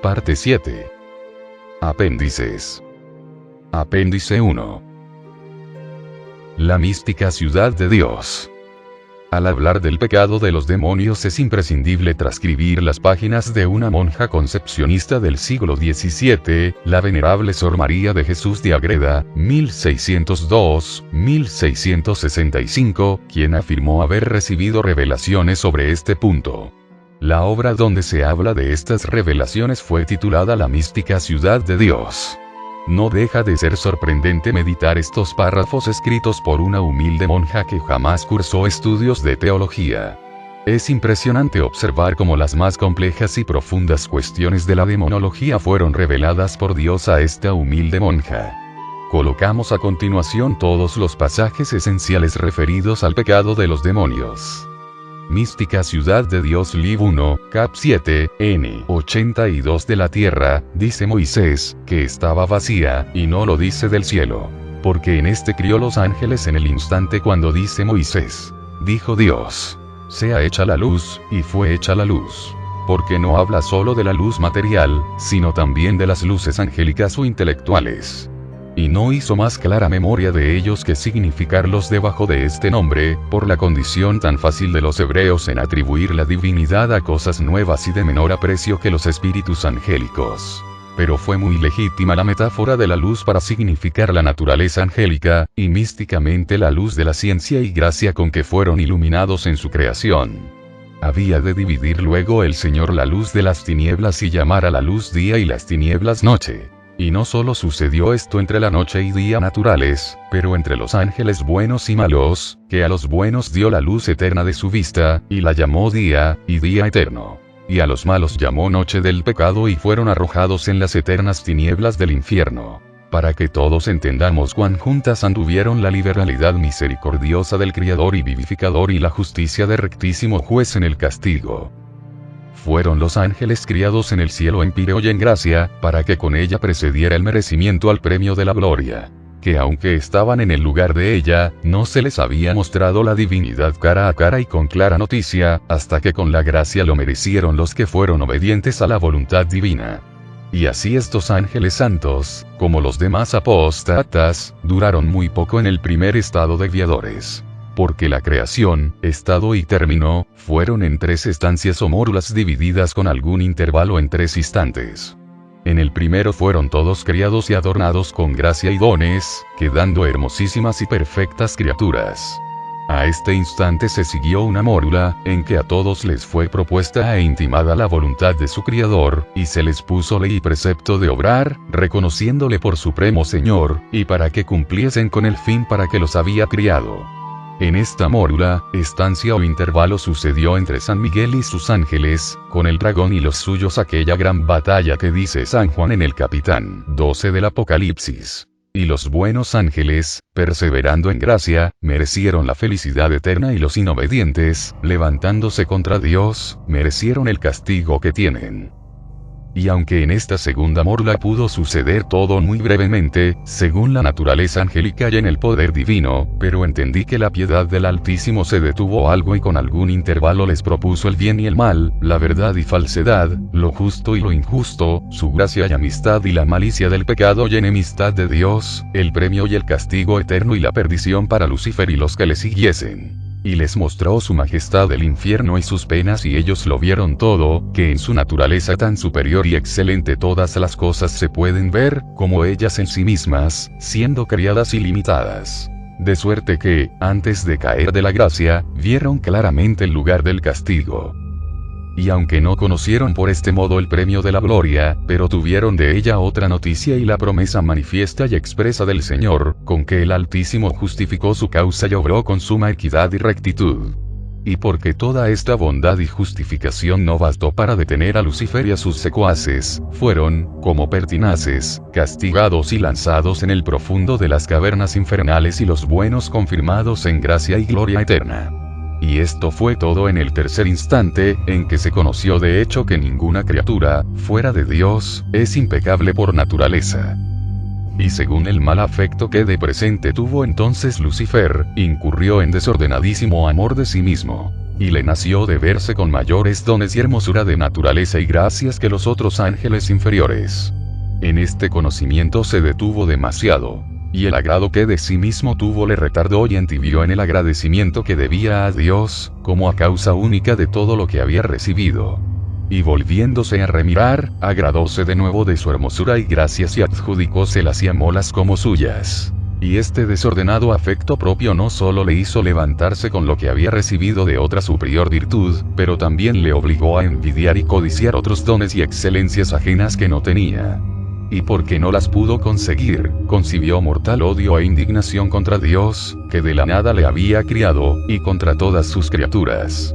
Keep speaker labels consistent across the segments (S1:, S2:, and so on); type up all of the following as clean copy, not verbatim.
S1: Parte 7. Apéndices. Apéndice 1. La mística ciudad de Dios. Al hablar del pecado de los demonios es imprescindible transcribir las páginas de una monja concepcionista del siglo XVII, la venerable Sor María de Jesús de Agreda, 1602-1665, quien afirmó haber recibido revelaciones sobre este punto. La obra donde se habla de estas revelaciones fue titulada La mística ciudad de Dios. No deja de ser sorprendente meditar estos párrafos escritos por una humilde monja que jamás cursó estudios de teología. Es impresionante observar cómo las más complejas y profundas cuestiones de la demonología fueron reveladas por Dios a esta humilde monja. Colocamos a continuación todos los pasajes esenciales referidos al pecado de los demonios. Mística ciudad de Dios Lib 1, Cap 7, N. 82 de la tierra, dice Moisés, que estaba vacía, y no lo dice del cielo. Porque en este crió los ángeles en el instante cuando dice Moisés. Dijo Dios. Sea hecha la luz, y fue hecha la luz. Porque no habla solo de la luz material, sino también de las luces angélicas o intelectuales. Y no hizo más clara memoria de ellos que significarlos debajo de este nombre, por la condición tan fácil de los hebreos en atribuir la divinidad a cosas nuevas y de menor aprecio que los espíritus angélicos. Pero fue muy legítima la metáfora de la luz para significar la naturaleza angélica, y místicamente la luz de la ciencia y gracia con que fueron iluminados en su creación. Había de dividir luego el Señor la luz de las tinieblas y llamar a la luz día y las tinieblas noche. Y no solo sucedió esto entre la noche y día naturales, pero entre los ángeles buenos y malos, que a los buenos dio la luz eterna de su vista, y la llamó día, y día eterno. Y a los malos llamó noche del pecado y fueron arrojados en las eternas tinieblas del infierno. Para que todos entendamos cuán juntas anduvieron la liberalidad misericordiosa del Criador y vivificador y la justicia de rectísimo juez en el castigo. Fueron los ángeles criados en el cielo en píreo y en gracia, para que con ella precediera el merecimiento al premio de la gloria. Que aunque estaban en el lugar de ella, no se les había mostrado la divinidad cara a cara y con clara noticia, hasta que con la gracia lo merecieron los que fueron obedientes a la voluntad divina. Y así estos ángeles santos, como los demás apóstatas, duraron muy poco en el primer estado de guiadores. Porque la creación, estado y término, fueron en 3 estancias o mórulas divididas con algún intervalo en 3 instantes. En el primero fueron todos criados y adornados con gracia y dones, quedando hermosísimas y perfectas criaturas. A este instante se siguió una mórula, en que a todos les fue propuesta e intimada la voluntad de su Criador, y se les puso ley y precepto de obrar, reconociéndole por supremo Señor, y para que cumpliesen con el fin para que los había criado. En esta mórula, estancia o intervalo sucedió entre San Miguel y sus ángeles, con el dragón y los suyos aquella gran batalla que dice San Juan en el capitán 12 del Apocalipsis. Y los buenos ángeles, perseverando en gracia, merecieron la felicidad eterna y los inobedientes, levantándose contra Dios, merecieron el castigo que tienen. Y aunque en esta segunda mórula pudo suceder todo muy brevemente, según la naturaleza angélica y en el poder divino, pero entendí que la piedad del Altísimo se detuvo algo y con algún intervalo les propuso el bien y el mal, la verdad y falsedad, lo justo y lo injusto, su gracia y amistad y la malicia del pecado y enemistad de Dios, el premio y el castigo eterno y la perdición para Lucifer y los que le siguiesen. Y les mostró su majestad el infierno y sus penas y ellos lo vieron todo, que en su naturaleza tan superior y excelente todas las cosas se pueden ver, como ellas en sí mismas, siendo criadas y limitadas. De suerte que, antes de caer de la gracia, vieron claramente el lugar del castigo. Y aunque no conocieron por este modo el premio de la gloria, pero tuvieron de ella otra noticia y la promesa manifiesta y expresa del Señor, con que el Altísimo justificó su causa y obró con suma equidad y rectitud. Y porque toda esta bondad y justificación no bastó para detener a Lucifer y a sus secuaces, fueron, como pertinaces, castigados y lanzados en el profundo de las cavernas infernales y los buenos confirmados en gracia y gloria eterna. Y esto fue todo en el tercer instante, en que se conoció de hecho que ninguna criatura, fuera de Dios, es impecable por naturaleza. Y según el mal afecto que de presente tuvo entonces Lucifer, incurrió en desordenadísimo amor de sí mismo. y le nació de verse con mayores dones y hermosura de naturaleza y gracias que los otros ángeles inferiores. En este conocimiento se detuvo demasiado, y el agrado que de sí mismo tuvo le retardó y entibió en el agradecimiento que debía a Dios, como a causa única de todo lo que había recibido. Y volviéndose a remirar, agradóse de nuevo de su hermosura y gracias y adjudicóselas y amólas como suyas. Y este desordenado afecto propio no solo le hizo levantarse con lo que había recibido de otra superior virtud, pero también le obligó a envidiar y codiciar otros dones y excelencias ajenas que no tenía. Y porque no las pudo conseguir, concibió mortal odio e indignación contra Dios, que de la nada le había criado, y contra todas sus criaturas.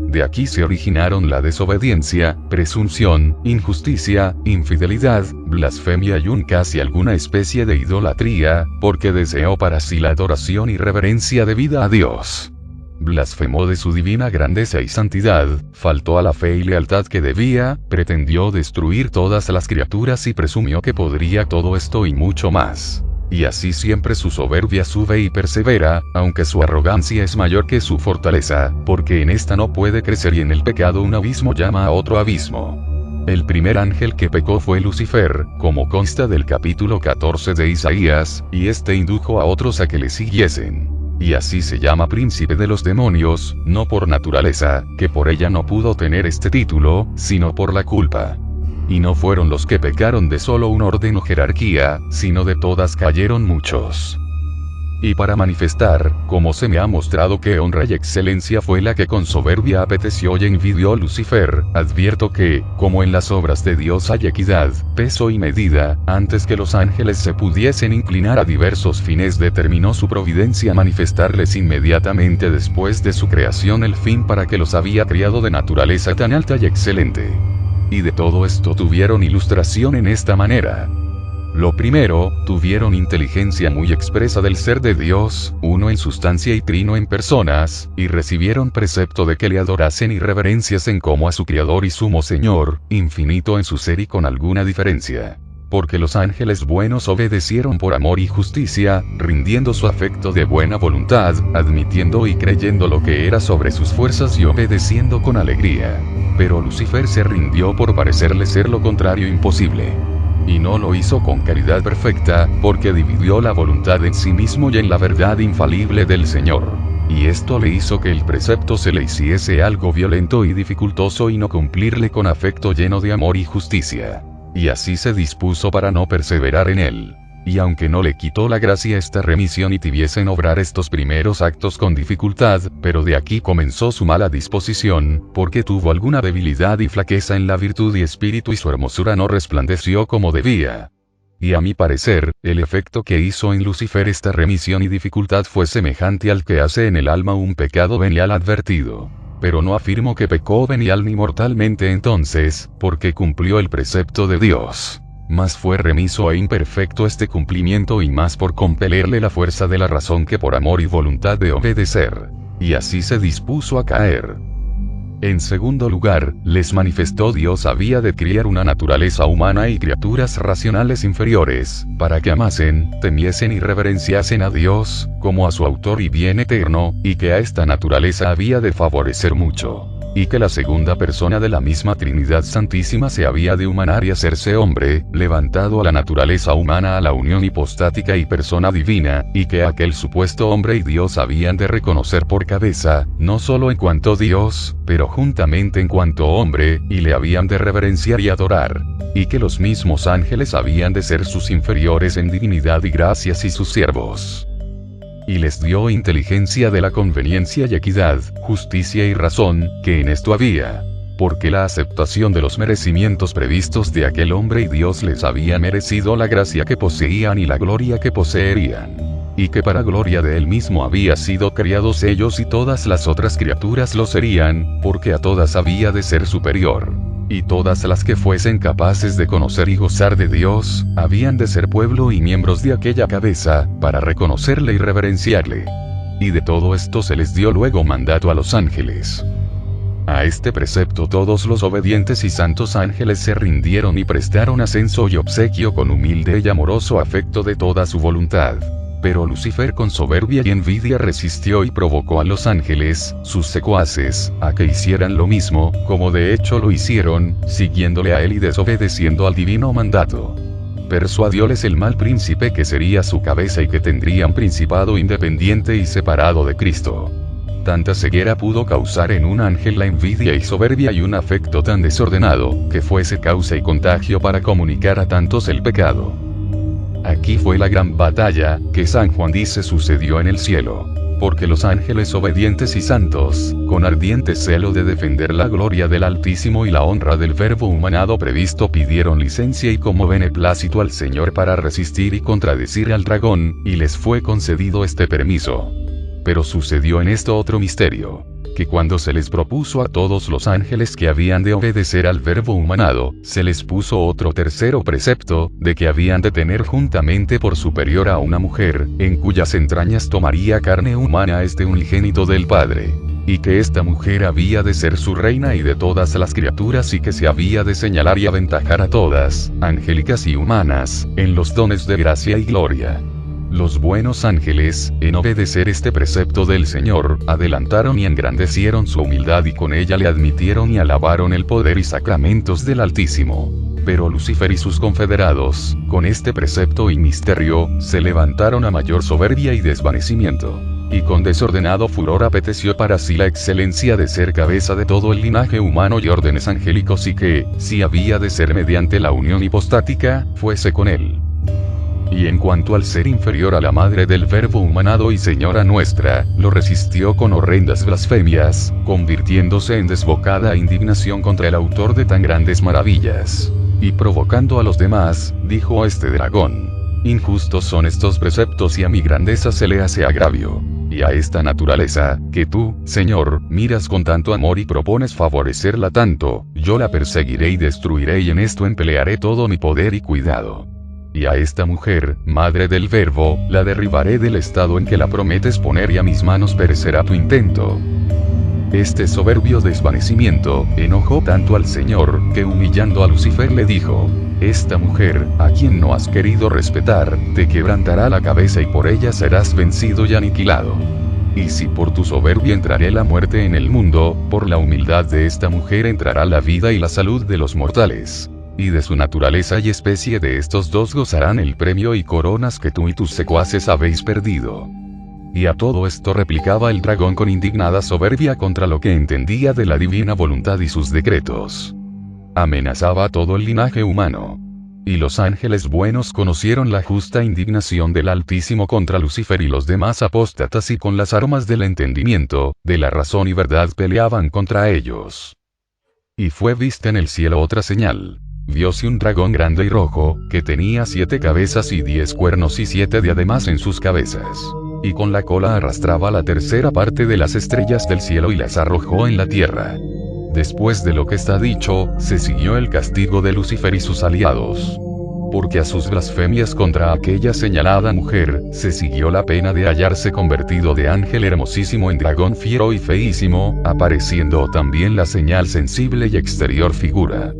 S1: De aquí se originaron la desobediencia, presunción, injusticia, infidelidad, blasfemia y casi alguna especie de idolatría, porque deseó para sí la adoración y reverencia debida a Dios. Blasfemó de su divina grandeza y santidad, faltó a la fe y lealtad que debía, pretendió destruir todas las criaturas y presumió que podría todo esto y mucho más. Y así siempre su soberbia sube y persevera, aunque su arrogancia es mayor que su fortaleza, porque en esta no puede crecer y en el pecado un abismo llama a otro abismo. El primer ángel que pecó fue Lucifer, como consta del capítulo 14 de Isaías, y este indujo a otros a que le siguiesen. Y así se llama príncipe de los demonios, no por naturaleza, que por ella no pudo tener este título, sino por la culpa. Y no fueron los que pecaron de solo un orden o jerarquía, sino de todas cayeron muchos. Y para manifestar, como se me ha mostrado que honra y excelencia fue la que con soberbia apeteció y envidió Lucifer, advierto que, como en las obras de Dios hay equidad, peso y medida, antes que los ángeles se pudiesen inclinar a diversos fines determinó su providencia manifestarles inmediatamente después de su creación el fin para que los había criado de naturaleza tan alta y excelente. Y de todo esto tuvieron ilustración en esta manera. Lo primero, tuvieron inteligencia muy expresa del ser de Dios, uno en sustancia y trino en personas, y recibieron precepto de que le adorasen y reverenciasen como a su Criador y sumo Señor, infinito en su ser y con alguna diferencia. Porque los ángeles buenos obedecieron por amor y justicia, rindiendo su afecto de buena voluntad, admitiendo y creyendo lo que era sobre sus fuerzas y obedeciendo con alegría. Pero Lucifer se rindió por parecerle ser lo contrario imposible. Y no lo hizo con caridad perfecta, porque dividió la voluntad en sí mismo y en la verdad infalible del Señor. Y esto le hizo que el precepto se le hiciese algo violento y dificultoso y no cumplirle con afecto lleno de amor y justicia. Y así se dispuso para no perseverar en él. Y aunque no le quitó la gracia esta remisión y tibiese en obrar estos primeros actos con dificultad, pero de aquí comenzó su mala disposición, porque tuvo alguna debilidad y flaqueza en la virtud y espíritu y su hermosura no resplandeció como debía. Y a mi parecer, el efecto que hizo en Lucifer esta remisión y dificultad fue semejante al que hace en el alma un pecado venial advertido. Pero no afirmo que pecó venial ni mortalmente entonces, porque cumplió el precepto de Dios. Mas fue remiso e imperfecto este cumplimiento y más por compelerle la fuerza de la razón que por amor y voluntad de obedecer. Y así se dispuso a caer. En segundo lugar, les manifestó Dios había de criar una naturaleza humana y criaturas racionales inferiores, para que amasen, temiesen y reverenciasen a Dios, como a su autor y bien eterno, y que a esta naturaleza había de favorecer mucho. Y que la segunda persona de la misma Trinidad Santísima se había de humanar y hacerse hombre, levantado a la naturaleza humana a la unión hipostática y persona divina, y que aquel supuesto hombre y Dios habían de reconocer por cabeza, no solo en cuanto Dios, pero juntamente en cuanto hombre, y le habían de reverenciar y adorar. Y que los mismos ángeles habían de ser sus inferiores en divinidad y gracias y sus siervos. Y les dio inteligencia de la conveniencia y equidad, justicia y razón, que en esto había. Porque la aceptación de los merecimientos previstos de aquel hombre y Dios les había merecido la gracia que poseían y la gloria que poseerían. Y que para gloria de él mismo había sido criados ellos y todas las otras criaturas lo serían, porque a todas había de ser superior. Y todas las que fuesen capaces de conocer y gozar de Dios, habían de ser pueblo y miembros de aquella cabeza, para reconocerle y reverenciarle. Y de todo esto se les dio luego mandato a los ángeles. A este precepto todos los obedientes y santos ángeles se rindieron y prestaron ascenso y obsequio con humilde y amoroso afecto de toda su voluntad. Pero Lucifer con soberbia y envidia resistió y provocó a los ángeles, sus secuaces, a que hicieran lo mismo, como de hecho lo hicieron, siguiéndole a él y desobedeciendo al divino mandato. Persuadióles el mal príncipe que sería su cabeza y que tendrían principado independiente y separado de Cristo. Tanta ceguera pudo causar en un ángel la envidia y soberbia y un afecto tan desordenado, que fuese causa y contagio para comunicar a tantos el pecado. Aquí fue la gran batalla, que San Juan dice sucedió en el cielo. Porque los ángeles obedientes y santos, con ardiente celo de defender la gloria del Altísimo y la honra del Verbo humanado previsto pidieron licencia y como beneplácito al Señor para resistir y contradecir al dragón, y les fue concedido este permiso. Pero sucedió en esto otro misterio. Que cuando se les propuso a todos los ángeles que habían de obedecer al Verbo humanado, se les puso otro tercero precepto, de que habían de tener juntamente por superior a una mujer, en cuyas entrañas tomaría carne humana este unigénito del Padre. Y que esta mujer había de ser su reina y de todas las criaturas y que se había de señalar y aventajar a todas, angélicas y humanas, en los dones de gracia y gloria. Los buenos ángeles, en obedecer este precepto del Señor, adelantaron y engrandecieron su humildad y con ella le admitieron y alabaron el poder y sacramentos del Altísimo. Pero Lucifer y sus confederados, con este precepto y misterio, se levantaron a mayor soberbia y desvanecimiento. Y con desordenado furor apeteció para sí la excelencia de ser cabeza de todo el linaje humano y órdenes angélicos y que, si había de ser mediante la unión hipostática, fuese con él. Y en cuanto al ser inferior a la madre del Verbo humanado y Señora nuestra, lo resistió con horrendas blasfemias, convirtiéndose en desbocada indignación contra el autor de tan grandes maravillas. Y provocando a los demás, dijo a este dragón: injustos son estos preceptos y a mi grandeza se le hace agravio. Y a esta naturaleza, que tú, Señor, miras con tanto amor y propones favorecerla tanto, yo la perseguiré y destruiré y en esto emplearé todo mi poder y cuidado. Y a esta mujer, madre del Verbo, la derribaré del estado en que la prometes poner y a mis manos perecerá tu intento. Este soberbio desvanecimiento, enojó tanto al Señor, que humillando a Lucifer le dijo: esta mujer, a quien no has querido respetar, te quebrantará la cabeza y por ella serás vencido y aniquilado. Y si por tu soberbia entraré la muerte en el mundo, por la humildad de esta mujer entrará la vida y la salud de los mortales. Y de su naturaleza y especie de estos dos gozarán el premio y coronas que tú y tus secuaces habéis perdido. Y a todo esto replicaba el dragón con indignada soberbia contra lo que entendía de la divina voluntad y sus decretos. Amenazaba a todo el linaje humano. Y los ángeles buenos conocieron la justa indignación del Altísimo contra Lucifer y los demás apóstatas y con las armas del entendimiento, de la razón y verdad peleaban contra ellos. Y fue vista en el cielo otra señal. Vióse un dragón grande y rojo, que tenía 7 cabezas y 10 cuernos y 7 diademas en sus cabezas. Y con la cola arrastraba la tercera parte de las estrellas del cielo y las arrojó en la tierra. Después de lo que está dicho, se siguió el castigo de Lucifer y sus aliados. Porque a sus blasfemias contra aquella señalada mujer, se siguió la pena de hallarse convertido de ángel hermosísimo en dragón fiero y feísimo, apareciendo también la señal sensible y exterior figura.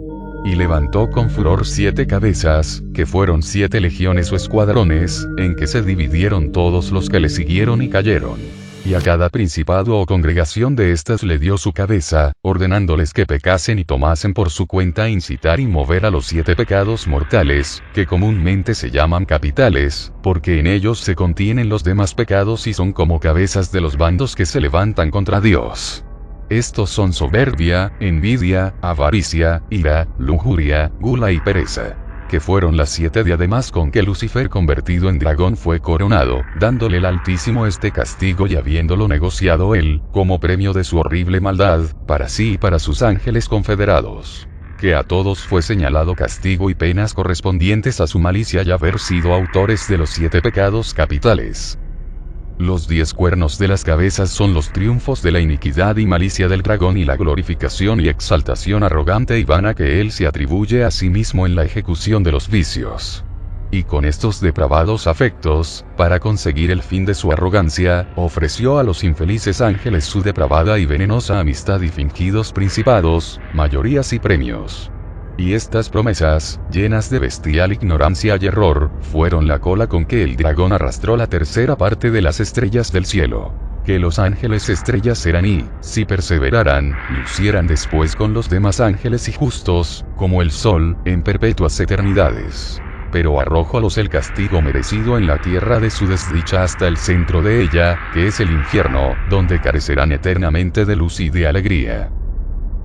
S1: Y levantó con furor 7 cabezas, que fueron 7 legiones o escuadrones, en que se dividieron todos los que le siguieron y cayeron. Y a cada principado o congregación de estas le dio su cabeza, ordenándoles que pecasen y tomasen por su cuenta incitar y mover a los 7 pecados mortales, que comúnmente se llaman capitales, porque en ellos se contienen los demás pecados y son como cabezas de los bandos que se levantan contra Dios. Estos son soberbia, envidia, avaricia, ira, lujuria, gula y pereza. Que fueron las 7 diademas con que Lucifer convertido en dragón fue coronado, dándole el Altísimo este castigo y habiéndolo negociado él, como premio de su horrible maldad, para sí y para sus ángeles confederados. Que a todos fue señalado castigo y penas correspondientes a su malicia y haber sido autores de los 7 pecados capitales. Los 10 cuernos de las cabezas son los triunfos de la iniquidad y malicia del dragón y la glorificación y exaltación arrogante y vana que él se atribuye a sí mismo en la ejecución de los vicios. Y con estos depravados afectos, para conseguir el fin de su arrogancia, ofreció a los infelices ángeles su depravada y venenosa amistad y fingidos principados, mayorías y premios. Y estas promesas, llenas de bestial ignorancia y error, fueron la cola con que el dragón arrastró la tercera parte de las estrellas del cielo. Que los ángeles estrellas eran y, si perseveraran, lucieran después con los demás ángeles y justos, como el sol, en perpetuas eternidades. Pero arrójalos el castigo merecido en la tierra de su desdicha hasta el centro de ella, que es el infierno, donde carecerán eternamente de luz y de alegría.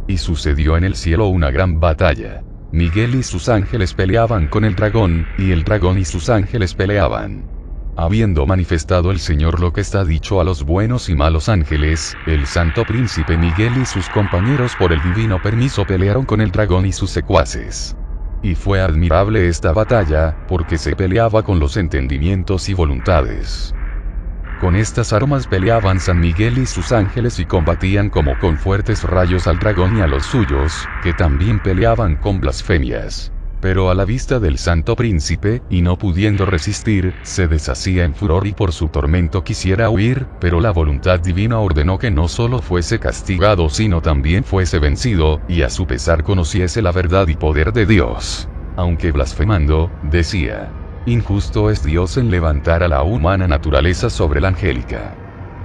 S1: Y sucedió en el cielo una gran batalla. Miguel y sus ángeles peleaban con el dragón, y el dragón y sus ángeles peleaban. Habiendo manifestado el Señor lo que está dicho a los buenos y malos ángeles, el santo príncipe Miguel y sus compañeros por el divino permiso pelearon con el dragón y sus secuaces. Y fue admirable esta batalla, porque se peleaba con los entendimientos y voluntades. Con estas armas peleaban San Miguel y sus ángeles y combatían como con fuertes rayos al dragón y a los suyos, que también peleaban con blasfemias. Pero a la vista del santo príncipe, y no pudiendo resistir, se deshacía en furor y por su tormento quisiera huir, pero la voluntad divina ordenó que no solo fuese castigado sino también fuese vencido, y a su pesar conociese la verdad y poder de Dios. Aunque blasfemando, decía: injusto es Dios en levantar a la humana naturaleza sobre la angélica.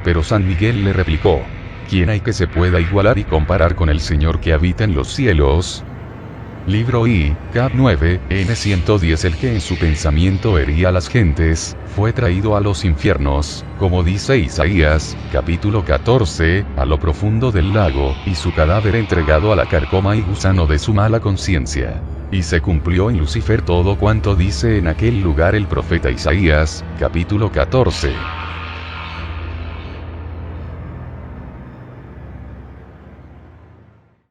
S1: Pero San Miguel le replicó: ¿quién hay que se pueda igualar y comparar con el Señor que habita en los cielos? Libro I, cap 9, n 110. El que en su pensamiento hería a las gentes, fue traído a los infiernos, como dice Isaías, capítulo 14, a lo profundo del lago, y su cadáver entregado a la carcoma y gusano de su mala conciencia. Y se cumplió en Lucifer todo cuanto dice en aquel lugar el profeta Isaías, capítulo 14.